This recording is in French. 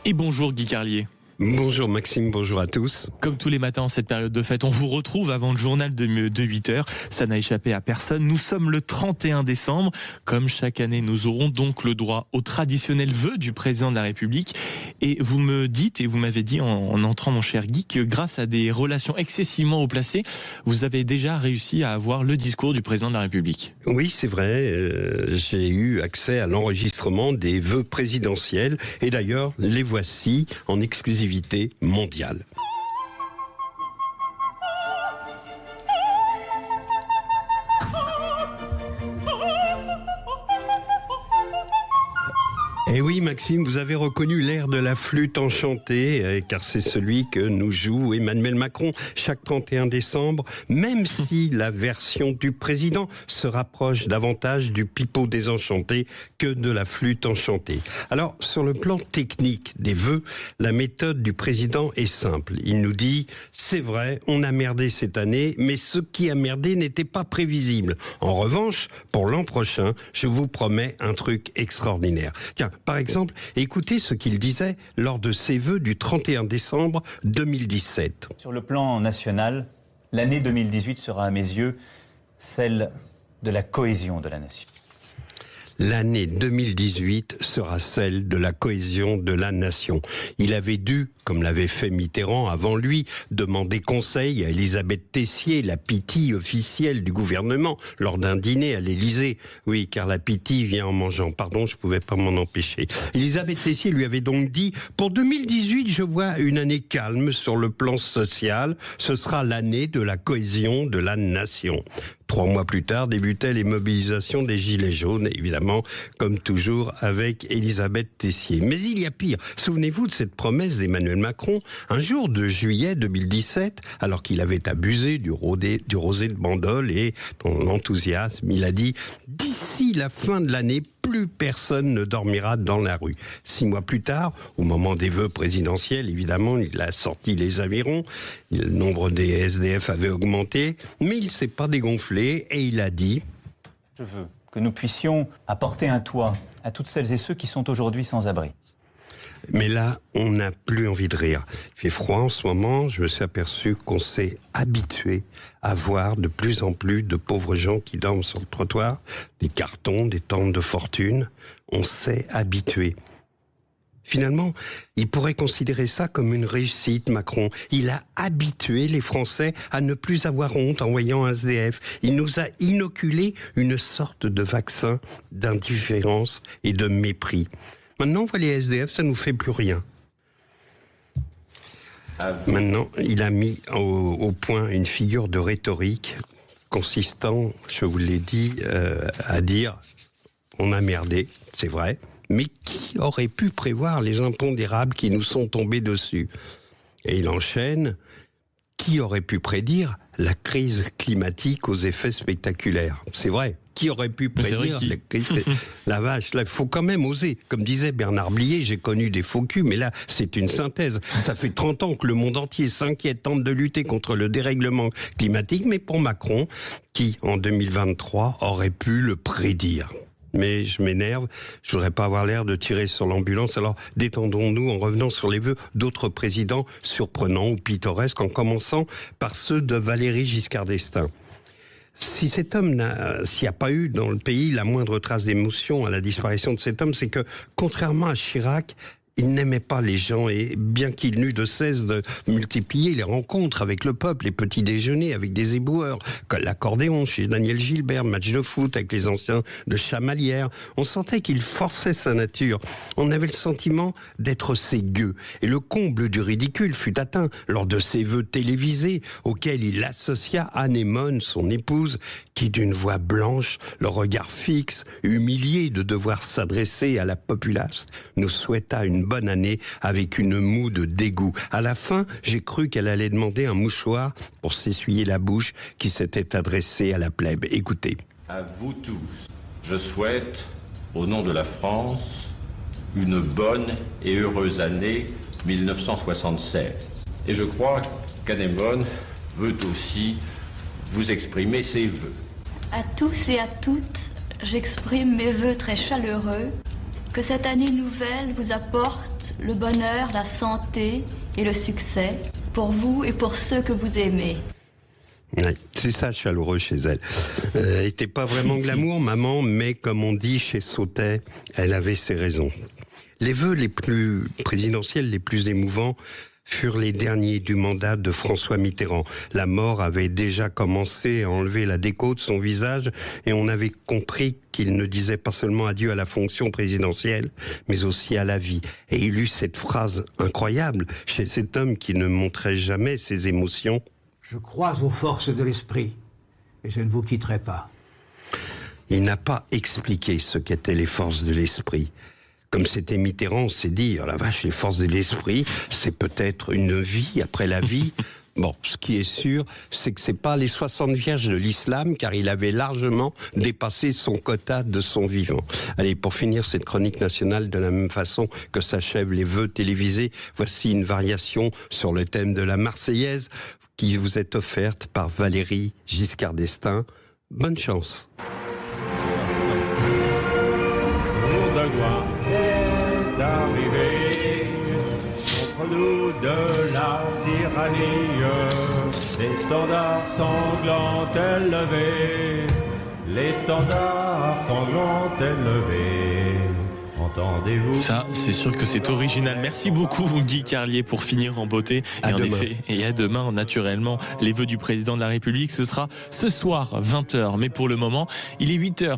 Et bonjour Guy Carlier. Bonjour Maxime, bonjour à tous. Comme tous les matins en cette période de fête, on vous retrouve avant le journal de 8h. Ça n'a échappé à personne. Nous sommes le 31 décembre. Comme chaque année, nous aurons donc le droit au traditionnel vœu du président de la République. Et vous me dites, et vous m'avez dit en entrant mon cher Guy, que grâce à des relations excessivement haut placées, vous avez déjà réussi à avoir le discours du président de la République. Oui, c'est vrai. J'ai eu accès à l'enregistrement des vœux présidentiels. Et d'ailleurs, les voici en exclusivité mondiale. Et oui Maxime, vous avez reconnu l'air de la flûte enchantée, car c'est celui que nous joue Emmanuel Macron chaque 31 décembre, même si la version du président se rapproche davantage du pipeau désenchanté que de la flûte enchantée. Alors, sur le plan technique des vœux, la méthode du président est simple. Il nous dit, c'est vrai, on a merdé cette année, mais ce qui a merdé n'était pas prévisible. En revanche, pour l'an prochain, je vous promets un truc extraordinaire. Tiens, par exemple, écoutez ce qu'il disait lors de ses vœux du 31 décembre 2017. Sur le plan national, l'année 2018 sera à mes yeux celle de la cohésion de la nation. L'année 2018 sera celle de la cohésion de la nation. Il avait dû, comme l'avait fait Mitterrand avant lui, demander conseil à Elisabeth Tessier, la pitié officielle du gouvernement, lors d'un dîner à l'Élysée. Oui, car la pitié vient en mangeant. Pardon, je ne pouvais pas m'en empêcher. Elisabeth Tessier lui avait donc dit « Pour 2018, je vois une année calme sur le plan social. Ce sera l'année de la cohésion de la nation. » 3 mois plus tard, débutaient les mobilisations des Gilets jaunes, évidemment, comme toujours avec Elisabeth Tessier. Mais il y a pire. Souvenez-vous de cette promesse d'Emmanuel Macron, un jour de juillet 2017, alors qu'il avait abusé du rosé de Bandol et dans l'enthousiasme, il a dit « D'ici la fin de l'année, plus personne ne dormira dans la rue. » 6 mois plus tard, au moment des vœux présidentiels, évidemment, il a sorti les avirons, le nombre des SDF avait augmenté, mais il ne s'est pas dégonflé et il a dit « Je veux que nous puissions apporter un toit à toutes celles et ceux qui sont aujourd'hui sans abri. » Mais là, on n'a plus envie de rire. Il fait froid en ce moment, je me suis aperçu qu'on s'est habitué à voir de plus en plus de pauvres gens qui dorment sur le trottoir, des cartons, des tentes de fortune. On s'est habitué. Finalement, il pourrait considérer ça comme une réussite, Macron. Il a habitué les Français à ne plus avoir honte en voyant un SDF. Il nous a inoculé une sorte de vaccin d'indifférence et de mépris. Maintenant, on voit les SDF, ça ne nous fait plus rien. Maintenant, il a mis au point une figure de rhétorique consistant, je vous l'ai dit, à dire « on a merdé », c'est vrai. Mais qui aurait pu prévoir les impondérables qui nous sont tombés dessus? Et il enchaîne, qui aurait pu prédire la crise climatique aux effets spectaculaires? C'est vrai, qui aurait pu prédire la crise? La vache, là, il faut quand même oser. Comme disait Bernard Blier, j'ai connu des faux culs, mais là, c'est une synthèse. Ça fait 30 ans que le monde entier s'inquiète, tente de lutter contre le dérèglement climatique, mais pour Macron, qui, en 2023, aurait pu le prédire? Mais je m'énerve, je voudrais pas avoir l'air de tirer sur l'ambulance, alors détendons-nous en revenant sur les vœux d'autres présidents surprenants ou pittoresques, en commençant par ceux de Valéry Giscard d'Estaing. Si cet homme s'il n'y a pas eu dans le pays la moindre trace d'émotion à la disparition de cet homme, c'est que, contrairement à Chirac, il n'aimait pas les gens et bien qu'il n'eût de cesse de multiplier les rencontres avec le peuple, les petits déjeuners avec des éboueurs, l'accordéon chez Daniel Gilbert, match de foot avec les anciens de Chamalières, on sentait qu'il forçait sa nature. On avait le sentiment d'être ses gueux. Et le comble du ridicule fut atteint lors de ses vœux télévisés auxquels il associa Anémone, son épouse, qui d'une voix blanche, le regard fixe, humilié de devoir s'adresser à la populace, nous souhaita une bonne année avec une moue de dégoût. À la fin, j'ai cru qu'elle allait demander un mouchoir pour s'essuyer la bouche qui s'était adressée à la plèbe. Écoutez. À vous tous, je souhaite, au nom de la France, une bonne et heureuse année 1976. Et je crois qu'Anémone veut aussi vous exprimer ses vœux. À tous et à toutes, j'exprime mes vœux très chaleureux. Que cette année nouvelle vous apporte le bonheur, la santé et le succès pour vous et pour ceux que vous aimez. Ouais, c'est ça, chaleureux chez elle. Elle n'était pas vraiment glamour, maman, mais comme on dit chez Sautet, elle avait ses raisons. Les vœux les plus présidentiels, les plus émouvants, furent les derniers du mandat de François Mitterrand. La mort avait déjà commencé à enlever la déco de son visage et on avait compris qu'il ne disait pas seulement adieu à la fonction présidentielle, mais aussi à la vie. Et il eut cette phrase incroyable chez cet homme qui ne montrait jamais ses émotions. Je crois aux forces de l'esprit et je ne vous quitterai pas. Il n'a pas expliqué ce qu'étaient les forces de l'esprit. Comme c'était Mitterrand, on s'est dit, oh la vache, les forces de l'esprit, c'est peut-être une vie après la vie. Bon, ce qui est sûr, c'est que c'est pas les 60 vierges de l'islam, car il avait largement dépassé son quota de son vivant. Allez, pour finir cette chronique nationale de la même façon que s'achèvent les vœux télévisés, voici une variation sur le thème de la Marseillaise qui vous est offerte par Valérie Giscard d'Estaing. Bonne chance. De gloire est arrivé contre nous de la tyrannie, l'étendard sanglant est levé, l'étendard sanglant est levé. Entendez-vous? Ça, c'est sûr que c'est original. Merci beaucoup, Guy Carlier, pour finir en beauté. Et en effet, et à demain, naturellement, les vœux du président de la République, ce sera ce soir, 20h. Mais pour le moment, il est 8h.